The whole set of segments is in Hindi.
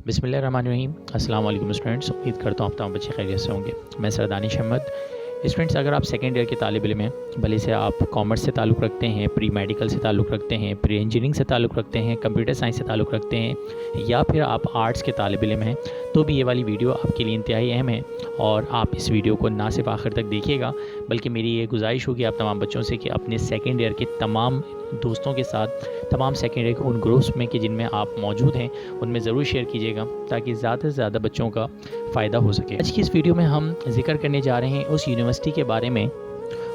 बिस्मिल्लाहिर्रहमानिर्रहीम। अस्सलाम वालेकुम स्टूडेंट्स, उम्मीद करता हूँ आप तमाम बच्चे खैरियत से होंगे। मैं सर दानिश अहमद। स्टूडेंट्स, अगर आप सेकेंड ईयर के तालिब इल्म हैं, भले से आप कॉमर्स से ताल्लुक़ रखते हैं, प्री मेडिकल से ताल्लुक़ रखते हैं, प्री इंजीनियरिंग से ताल्लुक़ रखते हैं, कंप्यूटर साइंस से ताल्लुक़ रखते हैं, या फिर आप आर्ट्स के तालिब इल्म हैं, तो भी ये वाली वीडियो आपके लिए इंतहाई अहम है। और आप इस वीडियो को ना सिर्फ आखिर तक देखिएगा, बल्कि मेरी ये गुजारिश होगी आप तमाम बच्चों से कि अपने सेकेंड ईयर के तमाम दोस्तों के साथ, तमाम सेकेंड ईयर के उन ग्रुप्स में कि जिनमें आप मौजूद हैं, उनमें ज़रूर शेयर कीजिएगा, ताकि ज़्यादा से ज़्यादा बच्चों का फ़ायदा हो सके। आज की इस वीडियो में हम जिक्र करने जा रहे हैं उस यूनिवर्सिटी के बारे में,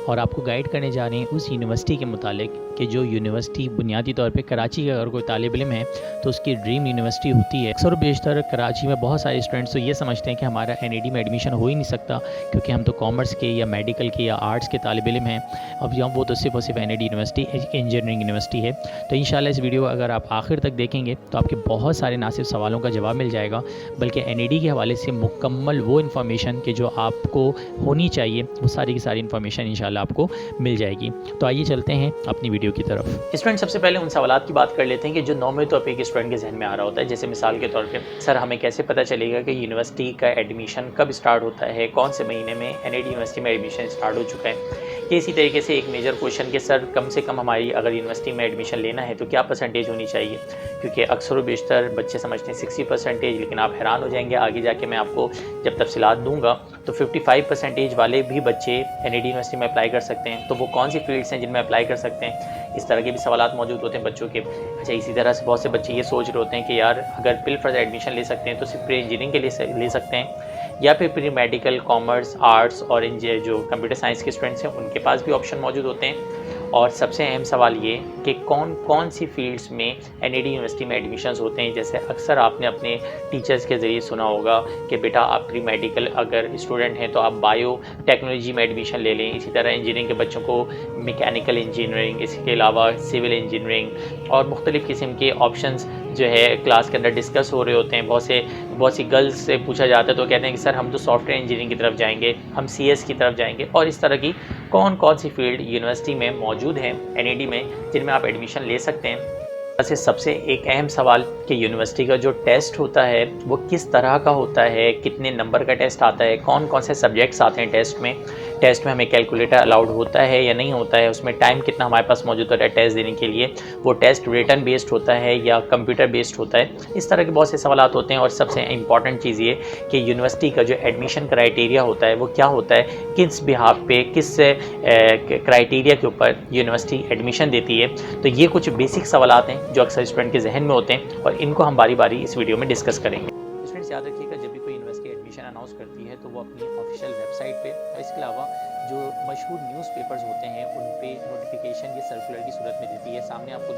और आपको गाइड करने जा रहे हैं उस यूनिवर्सिटी के मुतालिक कि जो यूनिवर्सिटी बुनियादी तौर पे कराची का अगर कोई तालिब इल्म है तो उसकी ड्रीम यूनिवर्सिटी होती है। अक्सर बेशतर कराची में बहुत सारे स्टूडेंट्स तो ये समझते हैं कि हमारा एनईडी में एडमिशन हो ही नहीं सकता, क्योंकि हम तो कॉमर्स के या मेडिकल के या आर्ट्स के तालिब इल्म हैं। अब यहाँ वो तो सिर्फ और सिर्फ एनईडी यूनिवर्सिटी इंजीनियरिंग यूनिवर्सिटी है। तो इंशाल्लाह इस वीडियो अगर आप आखिर तक देखेंगे तो आपके बहुत सारे ना सिर्फ सवालों का जवाब मिल जाएगा, बल्कि एनईडी के हवाले से मुकम्मल वो इन्फॉर्मेशन कि जो आपको होनी चाहिए, वो सारी की सारी इन्फॉर्मेशन इंशाल्लाह आपको मिल जाएगी। तो आइए चलते हैं अपनी वीडियो की तरफ। स्टूडेंट, सबसे पहले उन सवालात की बात कर लेते हैं कि जो नॉर्मल तौर पे एक स्टूडेंट के जहन में आ रहा होता है। जैसे मिसाल के तौर पे, सर हमें कैसे पता चलेगा कि यूनिवर्सिटी का एडमिशन कब स्टार्ट होता है, कौन से महीने में एनईडी यूनिवर्सिटी में एडमिशन स्टार्ट हो चुका है। ये इसी तरीके से एक मेजर क्वेश्चन कि सर कम से कम हमारी अगर यूनिवर्सिटी में एडमिशन लेना है तो क्या परसेंटेज होनी चाहिए, क्योंकि अक्सर बेशतर बच्चे समझते हैं 60%, लेकिन आप हैरान हो जाएंगे आगे जाके मैं आपको जब तफसीलात दूंगा तो 55% वाले भी बच्चे एनईडी यूनिवर्सिटी में अप्लाई कर सकते हैं। तो वो कौन सी फील्ड्स हैं जिनमें अप्लाई कर सकते हैं, इस तरह के भी सवालात मौजूद होते हैं बच्चों के। अच्छा, इसी तरह से बहुत से बच्चे ये सोच रहे होते हैं कि यार अगर बिलफर्ज एडमिशन ले सकते हैं तो सिर्फ प्री इंजीनियरिंग के लिए ले सकते हैं, या फिर प्री मेडिकल, कॉमर्स, आर्ट्स और जो कंप्यूटर साइंस के स्टूडेंट्स हैं उनके पास भी ऑप्शन मौजूद होते हैं। और सबसे अहम सवाल ये कि कौन कौन सी फील्ड्स में एनईडी यूनिवर्सिटी में एडमिशन्स होते हैं। जैसे अक्सर आपने अपने टीचर्स के ज़रिए सुना होगा कि बेटा आप प्री मेडिकल अगर स्टूडेंट हैं तो आप बायो टेक्नोलॉजी में एडमिशन ले लें। इसी तरह इंजीनियरिंग के बच्चों को मैकेनिकल इंजीनियरिंग, इसके अलावा सिविल इंजीनियरिंग और मुख्तलिफ़ किस्म के ऑप्शंस जो है क्लास के अंदर डिस्कस हो रहे होते हैं। बहुत सी गर्ल्स से पूछा जाता है तो कहते हैं कि सर हम तो सॉफ्टवेयर इंजीनियरिंग की तरफ जाएंगे, हम सीएस की तरफ जाएंगे। और इस तरह की कौन कौन सी फील्ड यूनिवर्सिटी में मौजूद हैं एनईडी में जिनमें आप एडमिशन ले सकते हैं। वैसे सबसे एक अहम सवाल कि यूनिवर्सिटी का जो टेस्ट होता है वो किस तरह का होता है, कितने नंबर का टेस्ट आता है, कौन कौन से सब्जेक्ट्स आते हैं टेस्ट में हमें कैलकुलेटर अलाउड होता है या नहीं होता है, उसमें टाइम कितना हमारे पास मौजूद होता है टेस्ट देने के लिए, वो टेस्ट रिटन बेस्ड होता है या कंप्यूटर बेस्ड होता है। इस तरह के बहुत से सवालात होते हैं। और सबसे इंपॉर्टेंट चीज़ ये कि यूनिवर्सिटी का जो एडमिशन क्राइटेरिया होता है वो क्या होता है, किस बिहाफ पे, किस क्राइटेरिया के ऊपर यूनिवर्सिटी एडमिशन देती है। तो ये कुछ बेसिक सवालात हैं जो अक्सर स्टूडेंट के जहन में होते हैं और इनको हम बारी बारी इस वीडियो में डिस्कस करेंगे। स्टूडेंट्स, याद रखिएगा जब भी कोई यूनिवर्सिटी एडमिशन अनाउंस करती है तो वो अपनी ऑफिशियल वेबसाइट पे और इसके अलावा जो मशहूर न्यूज़पेपर्स होते हैं उन पे नोटिफिकेशन ये सर्कुलर की सूरत में देती है। सामने आपको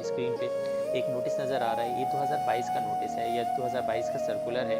स्क्रीन पे एक नोटिस नज़र आ रहा है, ये 2022 का नोटिस है या 2022 का सर्कुलर है,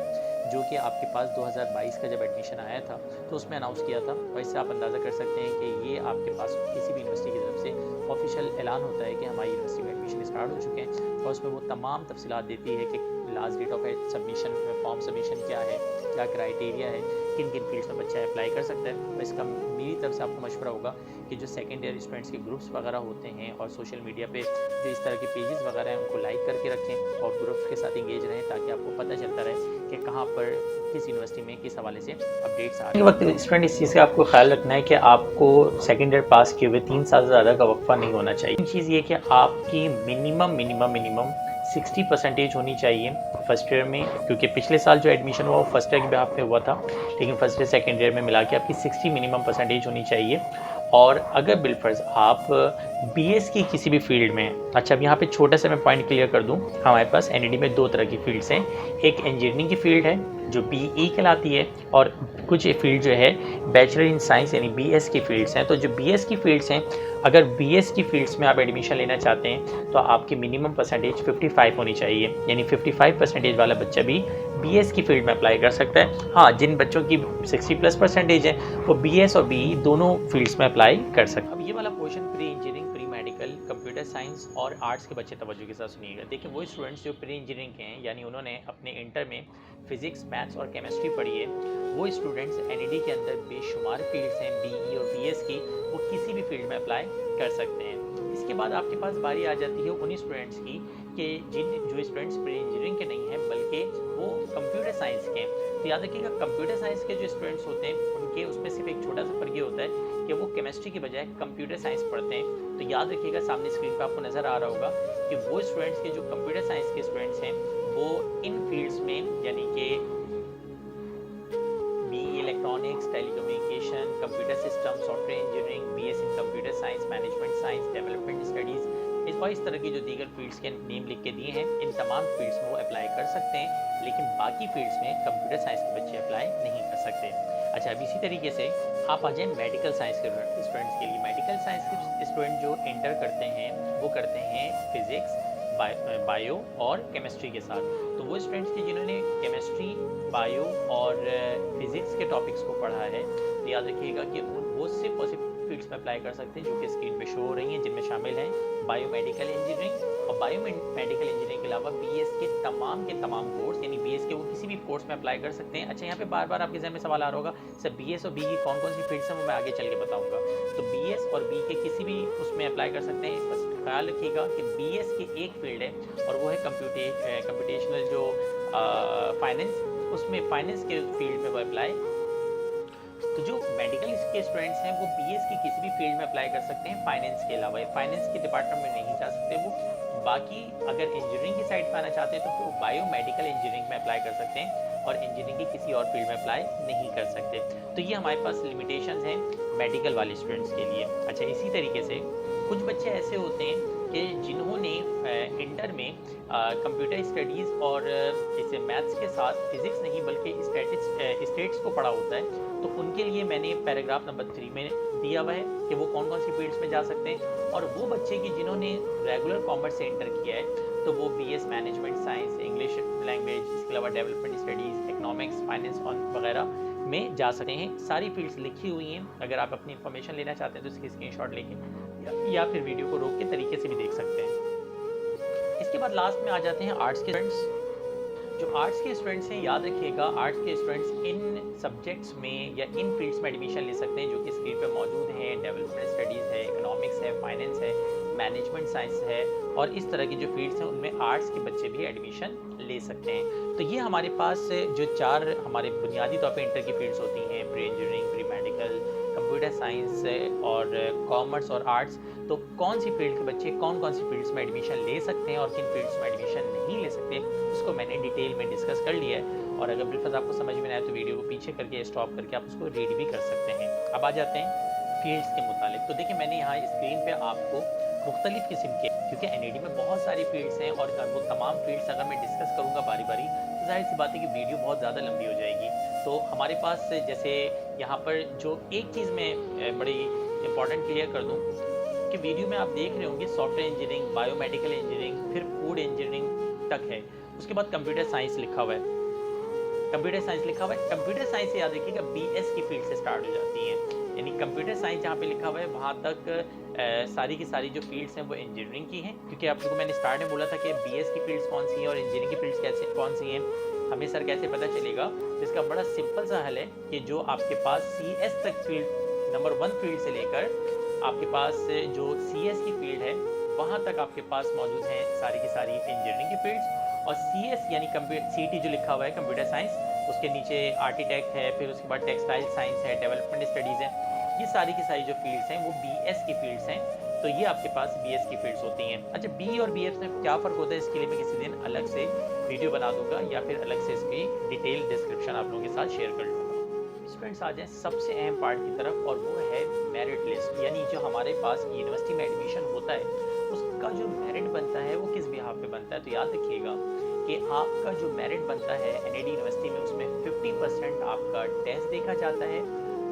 जो कि आपके पास 2022 का जब एडमिशन आया था तो उसमें अनाउंस किया था। और इससे आप अंदाज़ा कर सकते हैं कि ये आपके पास किसी भी यूनिवर्सिटी की तरफ से ऑफिशियल ऐलान होता है कि हमारी यूनिवर्सिटी में एडमिशन स्टार्ट हो चुके हैं। और उसमें वो तमाम तफसीलात देती है कि last date of submission, form submission क्या है, क्या क्राइटेरिया है, किन किन फील्ड्स में बच्चा अप्लाई कर सकता है। तो इसका मेरी तरफ से आपको मशवरा होगा कि जो सेकेंड ईयर स्टूडेंट्स के ग्रुप्स वगैरह होते हैं और सोशल मीडिया पे जो इस तरह के पेजेस वगैरह हैं उनको लाइक करके रखें और ग्रुप्स के साथ इंगेज रहें, ताकि आपको पता चलता रहे कि कहाँ पर किस यूनिवर्सिटी में किस हवाले से अपडेट्स आ रहे हैं। वक्त स्टूडेंट इस चीज़ का आपको ख्याल रखना है कि आपको सेकेंड ईयर पास किए हुए 3 साल से ज़्यादा का वक्फा नहीं होना चाहिए। चीज़ ये कि आपकी मिनिमम 60% होनी चाहिए फर्स्ट ईयर में, क्योंकि पिछले साल जो एडमिशन हुआ वो फर्स्ट ईयर के बिहाफ पे हुआ था, लेकिन फर्स्ट ईयर सेकेंड ईयर में मिला के आपकी 60 मिनिमम परसेंटेज होनी चाहिए। और अगर बिलफर्ज आप बीएस की किसी भी फील्ड में, अच्छा अब यहाँ पे छोटा सा मैं पॉइंट क्लियर कर दूँ, हमारे पास एनईडी में 2 तरह की फील्ड्स हैं। एक इंजीनियरिंग की फील्ड है जो बीई कहलाती है, और कुछ फील्ड जो है बैचलर इन साइंस यानी बीएस की फील्ड्स हैं। तो जो बीएस की फील्ड्स हैं, अगर बीएस की फील्ड्स में आप एडमिशन लेना चाहते हैं तो आपकी मिनिमम परसेंटेज 55 होनी चाहिए, यानी 55% वाला बच्चा भी बीएस की फील्ड में अप्लाई कर सकता है। हाँ, जिन बच्चों की 60+ % है वो बीएस और बीई दोनों फील्ड्स में अप्लाई कर सकते हैं। अब ये वाला portion pre engineering, pre medical, computer science और आर्ट्स के बच्चे तवज्जो के साथ सुनिएगा। देखिए, वो स्टूडेंट्स जो प्री इंजीनियरिंग के हैं, यानी उन्होंने अपने इंटर में फिजिक्स, मैथ्स और केमिस्ट्री पढ़ी है, वो स्टूडेंट्स एनईडी के अंदर बेशुमार फील्ड्स हैं बीई और बीएस की, वो किसी भी फील्ड में अप्लाई कर सकते हैं। इसके बाद आपके पास बारी आ जाती है उन स्टूडेंट्स की कि जो स्टूडेंट्स प्री इंजीनियरिंग के नहीं हैं, बल्कि वो साइंस के हैं। तो याद रखिएगा कंप्यूटर साइंस के जो स्टूडेंट्स होते हैं उनके उसमें सिर्फ एक छोटा सा फर्क ये होता है कि वो केमिस्ट्री की बजाय कंप्यूटर साइंस पढ़ते हैं। तो याद रखिएगा सामने स्क्रीन पर आपको नज़र आ रहा होगा कि वो स्टूडेंट्स के जो कंप्यूटर साइंस के स्टूडेंट्स हैं वो इन फील्ड्स में यानी कि BE electronics, telecommunication, computer system, software engineering, BS in computer science, management science, development studies, इस तरह की जो दीगर फील्ड्स के नेम लिख के दिए हैं इन तमाम फील्ड्स में वो अप्लाई कर सकते हैं, लेकिन बाकी फील्ड्स में कंप्यूटर साइंस के बच्चे अप्लाई नहीं कर सकते। अच्छा, अब इसी तरीके से आप आ जाएँ मेडिकल साइंस के स्टूडेंट्स के लिए। मेडिकल साइंस के स्टूडेंट जो इंटर करते हैं वो करते हैं फिज़िक्स, बायो और केमिस्ट्री के साथ। तो वो स्टूडेंट्स के जिन्होंने केमिस्ट्री, बायो और फिज़िक्स के टॉपिक्स को पढ़ा है तो याद रखिएगा कि वो सिर्फ और सिर्फ फील्ड्स में अप्लाई कर सकते हैं जो कि स्क्रीन पे शो हो रही हैं, जिनमें शामिल हैं बायोमेडिकल इंजीनियरिंग और बायोमेडिकल इंजीनियरिंग के अलावा BS के तमाम कोर्स, यानी BS के वो किसी भी कोर्स में अप्लाई कर सकते हैं। अच्छा, यहाँ पे बार बार आपके जहन में सवाल आ रहा होगा सर BS और B की कौन कौन सी फील्ड्स हैं, वो मैं आगे चल के बताऊँगा। तो BS और B के किसी भी उसमें अप्लाई कर सकते हैं। बस ख्याल रखिएगा कि BS की एक फील्ड है और वो है कंप्यूटेशनल जो फाइनेंस, उसमें फाइनेंस के फील्ड में वो अप्लाई। तो जो मेडिकल के स्टूडेंट्स हैं वो BS की किसी भी फील्ड में अप्लाई कर सकते हैं फाइनेंस के अलावा। फाइनेंस के डिपार्टमेंट में नहीं जा सकते वो। बाकी अगर इंजीनियरिंग की साइड पर आना चाहते हैं तो वो बायोमेडिकल इंजीनियरिंग में अप्लाई कर सकते हैं और इंजीनियरिंग की किसी और फील्ड में अप्लाई नहीं कर सकते। तो ये हमारे पास लिमिटेशंस हैं मेडिकल वाले स्टूडेंट्स के लिए। अच्छा, इसी तरीके से कुछ बच्चे ऐसे होते हैं कि जिन्होंने इंटर में कंप्यूटर स्टडीज़ और इसे मैथ्स के साथ फिज़िक्स नहीं बल्कि स्टेट्स को पढ़ा होता है, तो उनके लिए मैंने पैराग्राफ नंबर 3 में दिया हुआ है कि वो कौन कौन सी फील्ड्स में जा सकते हैं। और वो बच्चे की जिन्होंने रेगुलर कॉमर्स से इंटर किया है तो वो BS management science, English language, इसके अलावा डेवलपमेंट स्टडीज़, इकोनॉमिक्स, फाइनेंस वगैरह में जा सकते हैं। सारी फील्ड्स लिखी हुई हैं, अगर आप अपनी इन्फॉर्मेशन लेना चाहते हैं तो इसकी स्क्रीनशॉट लेके या फिर वीडियो को रोक के तरीके से भी देख सकते हैं। इसके बाद लास्ट में आ जाते हैं आर्ट्स के स्टूडेंट्स। जो आर्ट्स के स्टूडेंट्स हैं याद रखिएगा आर्ट्स के स्टूडेंट्स इन सब्जेक्ट्स में या इन फील्ड्स में एडमिशन ले सकते हैं जो कि स्क्रीन पर मौजूद हैं। डेवलपमेंट स्टडीज़ है, इकोनॉमिक्स है, फाइनेंस है, मैनेजमेंट साइंस है और इस तरह की जो फील्ड्स हैं उनमें आर्ट्स के बच्चे भी एडमिशन ले सकते हैं। तो ये हमारे पास जो 4 हमारे बुनियादी तौर पे इंटर की फील्ड्स होती हैं, pre engineering, pre medical, computer science और कॉमर्स और आर्ट्स। तो कौन सी फील्ड के बच्चे कौन कौन सी फील्ड्स में एडमिशन ले सकते हैं और किन फील्ड्स में एडमिशन नहीं ले सकते, उसको मैंने डिटेल में डिस्कस कर लिया है। और अगर बिल्कुल आपको समझ में आए तो वीडियो को पीछे करके स्टॉप करके आप उसको रीड भी कर सकते हैं। अब आ जाते हैं फील्ड्स के मुतालिक। तो देखिए मैंने यहाँ स्क्रीन पे आपको मुख्तलिफ़ किस्म के, क्योंकि NAD में बहुत सारी फील्ड्स हैं और वो तमाम फील्ड्स अगर मैं डिस्कस करूँगा बारी बारी तो जाहिर सी बात है कि वीडियो बहुत ज़्यादा लंबी हो जाएगी। तो हमारे पास जैसे यहाँ पर जो एक चीज़ मैं बड़ी इंपॉर्टेंट क्लियर कर दूँ कि वीडियो में आप देख रहे होंगे सॉफ्टवेयर इंजीनियरिंग, बायोमेडिकल इंजीनियरिंग, फिर फूड इंजीनियरिंग तक है। उसके बाद कंप्यूटर साइंस लिखा हुआ है, कंप्यूटर साइंस लिखा हुआ है। कंप्यूटर साइंस से याद रखिएगा BS की फील्ड से स्टार्ट हो जाती हैं, यानी कंप्यूटर साइंस जहाँ पे लिखा हुआ है वहाँ तक सारी की सारी जो फील्ड्स हैं वो इंजीनियरिंग की हैं। क्योंकि आपको मैंने स्टार्ट में बोला था कि BS की फील्ड्स कौन सी हैं और इंजीनियरिंग की फील्ड्स कैसे कौन सी हैं, हमें सर कैसे पता चलेगा। तो इसका बड़ा सिंपल सा हल है कि जो आपके पास CS तक फील्ड नंबर 1 फील्ड से लेकर आपके पास जो CS की फील्ड है वहाँ तक आपके पास मौजूद हैं सारी की सारी इंजीनियरिंग की फील्ड्स। और CS यानी CT जो लिखा हुआ है कंप्यूटर साइंस, उसके नीचे आर्किटेक्ट है, फिर उसके बाद टेक्सटाइल साइंस है, डेवलपमेंट स्टडीज़ है, ये सारी की सारी जो फील्ड्स हैं वो BS की फील्ड्स हैं। तो ये आपके पास BS की फील्ड्स होती हैं। अच्छा, B और BS में क्या फ़र्क होता है इसके लिए मैं किसी दिन अलग से वीडियो बना दूंगा या फिर अलग से इसकी डिटेल डिस्क्रिप्शन आप लोगों के साथ शेयर कर लूँगा। स्टूडेंट्स आ जाएँ सबसे अहम पार्ट की तरफ और वो है मेरिट लिस्ट, यानी जो हमारे पास यूनिवर्सिटी में एडमिशन होता है उसका जो मेरिट बनता है वो किस बिहाफ पे बनता है। तो याद रखिएगा कि आपका जो मेरिट बनता है NAD यूनिवर्सिटी में उसमें 50% आपका टेस्ट देखा जाता है,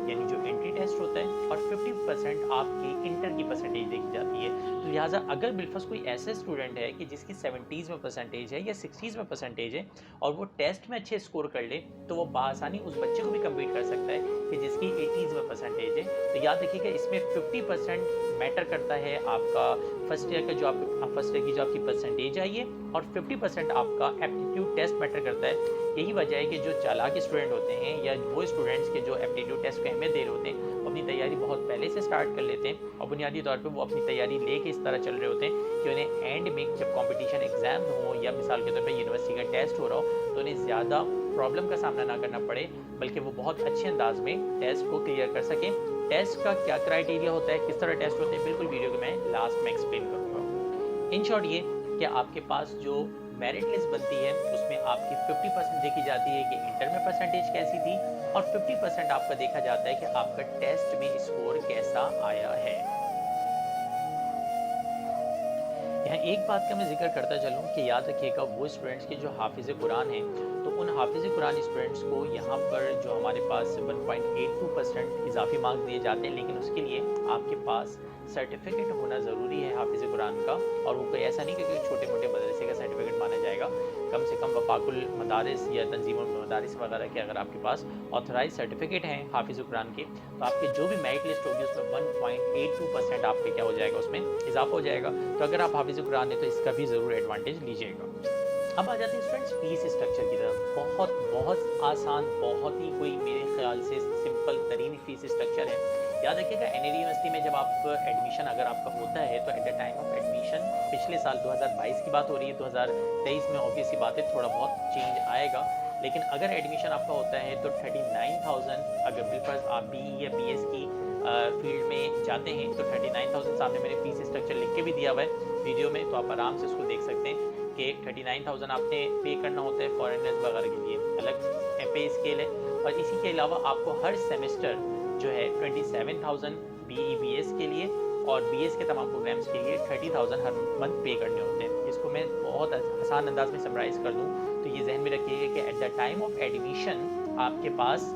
यानी जो एंट्री टेस्ट होता है, और 50% आपकी इंटर की परसेंटेज देखी जाती है। तो लिहाजा अगर बिलफस कोई ऐसे स्टूडेंट है कि जिसकी 70s में परसेंटेज है या 60s में परसेंटेज है और वो टेस्ट में अच्छे स्कोर कर ले तो वो बासानी उस बच्चे को भी कम्पीट कर सकता है कि जिसकी 80s में परसेंटेज है। तो याद रखिएगा इसमें 50% मैटर करता है आपका फर्स्ट ईयर का जो फर्स्ट ईयर की जो आपकी परसेंटेज आई है और 50% आपका एप्टीट्यूड टेस्ट मैटर करता है। यही वजह है कि जो चालाक स्टूडेंट होते हैं या वो स्टूडेंट्स के जो एप्टीट्यूड टेस्ट को अहमियत दे रहे होते हैं वो अपनी तैयारी बहुत पहले से स्टार्ट कर लेते हैं और बुनियादी तौर पे वो अपनी तैयारी लेके इस तरह चल रहे होते हैं कि उन्हें एंड में जब कंपटीशन एग्जाम हो या मिसाल के तौर पे यूनिवर्सिटी का टेस्ट हो रहा हो तो उन्हें ज़्यादा प्रॉब्लम का सामना ना करना पड़े, बल्कि वो बहुत अच्छे अंदाज में टेस्ट को क्लियर कर सकें। टेस्ट का क्या क्राइटेरिया होता है, किस तरह टेस्ट होते हैं, बिल्कुल वीडियो को मैं लास्ट में एक्सप्लेन करूँगा। इन शॉर्ट ये कि आपके पास जो मेरिट लिस्ट बनती है उसमें आपकी 50% देखी जाती है कि इंटर में परसेंटेज कैसी थी, और 50% आपका देखा जाता है कि आपका टेस्ट में स्कोर कैसा आया है। यहाँ एक बात का मैं जिक्र करता चलूँ कि याद रखिएगा, वो स्टूडेंट्स के जो हाफिज़ कुरान हैं, तो उन हाफिज़ कुरान स्टूडेंट्स को यहाँ पर जो हमारे पास 1.82% इजाफी मार्क्स दिए जाते हैं, लेकिन उसके लिए आपके पास सर्टिफिकेट होना ज़रूरी है हाफिज़ कुरान का। और वो कोई ऐसा नहीं कि छोटे मोटे मदरसे का सर्टिफिकेट माना जाएगा, कम से कम वफाकुल मदारिस या तंजीमुल मदारिस वगैरह के अगर आपके पास ऑथराइज सर्टिफिकेट हैं हाफिज़ कुरान के, तो आपके जो भी मेरिट लिस्ट होगी उसमें 1.82% आपके क्या हो जाएगा, उसमें इजाफा हो जाएगा। तो अगर आप हाफिज़ कुरान है तो इसका भी ज़रूर एडवांटेज लीजिएगा। अब आ जाते हैं स्टूडेंट्स फीस स्ट्रक्चर की तरफ। बहुत आसान, बहुत ही कोई मेरे ख्याल से सिंपल तरीन फीस स्ट्रक्चर है। याद रखिएगा, एनएडी यूनिवर्सिटी में जब आप एडमिशन अगर आपका होता है तो at the time of admission, पिछले साल 2022 की बात हो रही है, 2023 में ऑब्वियस सी बात है थोड़ा बहुत चेंज आएगा, लेकिन अगर एडमिशन आपका होता है तो 39,000, अगर बिल्कुल आप BE या BS की फील्ड में जाते हैं तो 39,000 सामने मैंने फीस स्ट्रक्चर लिख के भी दिया हुआ है वीडियो में, तो आप आराम से उसको देख सकते हैं कि 39,000 आपने पे करना होता है फॉरेनर्स वगैरह के लिए, अलग पे स्केल है। और इसी के अलावा आपको हर सेमेस्टर जो है 27,000 BE BS के लिए और BS के तमाम प्रोग्राम्स के लिए 30,000 हर मंथ पे करने होते हैं। इसको मैं बहुत आसान अंदाज में समराइज़ कर दूं तो ये जहन में रखिएगा कि at the time of admission आपके पास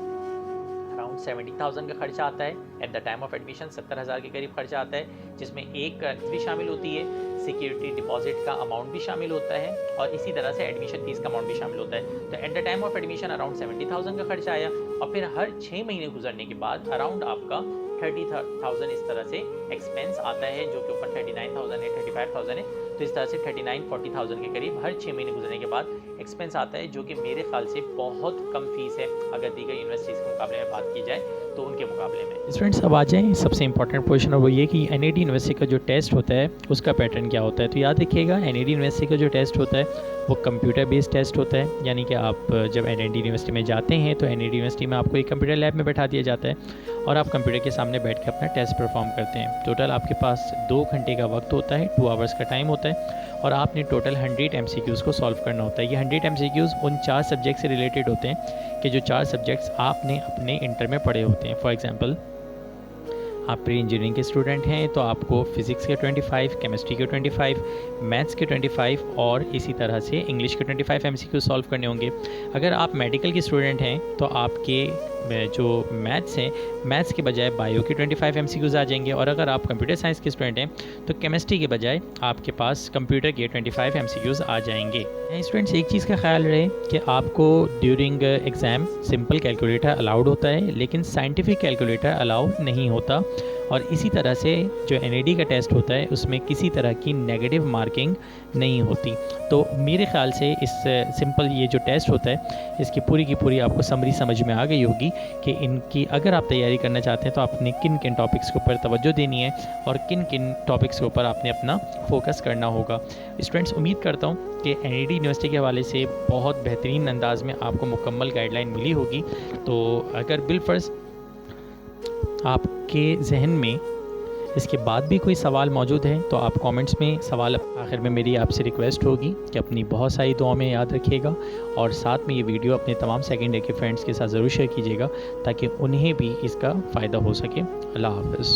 अराउंड 70,000 का खर्चा आता है। At the time of admission 70,000 के करीब खर्चा आता है, जिसमें एक भी शामिल होती है, सिक्योरिटी डिपॉजिट का अमाउंट भी शामिल होता है, और इसी तरह से एडमिशन फीस का अमाउंट भी शामिल होता है। तो at the time of admission around 70,000 का खर्चा आया, और फिर हर 6 महीने गुजरने के बाद अराउंड आपका 30,000 इस तरह से एक्सपेंस आता है, जो कि ऊपर 39,000 है, 35,000 है, तो इस तरह से 39-40,000 के करीब हर 6 महीने गुजरने के बाद एक्सपेंस आता है, जो कि मेरे ख्याल से बहुत कम फीस है अगर दीगर यूनिवर्सिटीज़ के मुकाबले में बात की जाए तो उनके मुकाबले में। स्टूडेंट्स अब आ जाएँ सबसे इंपॉर्टेंट पोर्शन, और वो ये कि एनएडी यूनिवर्सिटी का जो टेस्ट होता है उसका पैटर्न क्या होता है। तो याद रखिएगा, एनएडी यूनिवर्सिटी का जो टेस्ट होता है वो कंप्यूटर बेस्ड टेस्ट होता है, यानी कि आप जब एनएडी यूनिवर्सिटी में जाते हैं तो एनएडी यूनिवर्सिटी में आपको एक कंप्यूटर लैब में बैठा दिया जाता है और आप कंप्यूटर के सामने बैठ के अपना टेस्ट परफॉर्म करते हैं। टोटल आपके पास 2 घंटे का वक्त होता है, 2 आवर्स का टाइम होता है, और आपने टोटल 100 MCQs को सॉल्व करना होता है। ये 100 MCQs उन 4 सब्जेक्ट से रिलेटेड होते हैं कि जो 4 सब्जेक्ट्स आपने अपने इंटर में पढ़े होते हैं। फॉर एग्जांपल, आप प्री इंजीनियरिंग के स्टूडेंट हैं तो आपको फिज़िक्स के 25, केमिस्ट्री के 25, मैथ्स के 25 और इसी तरह से इंग्लिश के 25 MCQ सॉल्व करने होंगे। अगर आप मेडिकल के स्टूडेंट हैं तो आपके जो मैथ्स हैं, मैथ्स के बजाय बायो के 25 MCQs आ जाएंगे, और अगर आप कंप्यूटर साइंस के स्टूडेंट हैं तो केमिस्ट्री के बजाय आपके पास कंप्यूटर के 25 MCQs आ जाएंगे। स्टूडेंट्स, एक चीज़ का ख्याल रहे कि आपको during exam simple calculator allowed होता है, लेकिन साइंटिफिक कैलकुलेटर अलाउड नहीं होता। और इसी तरह से जो एनएडी का टेस्ट होता है उसमें किसी तरह की नेगेटिव मार्किंग नहीं होती। तो मेरे ख़्याल से इस सिंपल ये जो टेस्ट होता है इसकी पूरी की पूरी आपको समरी समझ में आ गई होगी कि इनकी अगर आप तैयारी करना चाहते हैं तो आपने किन किन टॉपिक्स के ऊपर तवज्जो देनी है और किन किन टॉपिक्स के ऊपर आपने अपना फोकस करना होगा। स्टूडेंट्स, उम्मीद करता हूँ कि एनएडी यूनिवर्सिटी के हवाले से बहुत बेहतरीन अंदाज में आपको मुकम्मल गाइडलाइन मिली होगी। तो अगर बिलफर्ज आपके जहन में इसके बाद भी कोई सवाल मौजूद है तो आप कमेंट्स में सवाल, आखिर में मेरी आपसे रिक्वेस्ट होगी कि अपनी बहुत सारी दुआओं में याद रखिएगा और साथ में ये वीडियो अपने तमाम सेकेंड ईयर के फ्रेंड्स के साथ ज़रूर शेयर कीजिएगा ताकि उन्हें भी इसका फ़ायदा हो सके। अल्लाह हाफ़िज़।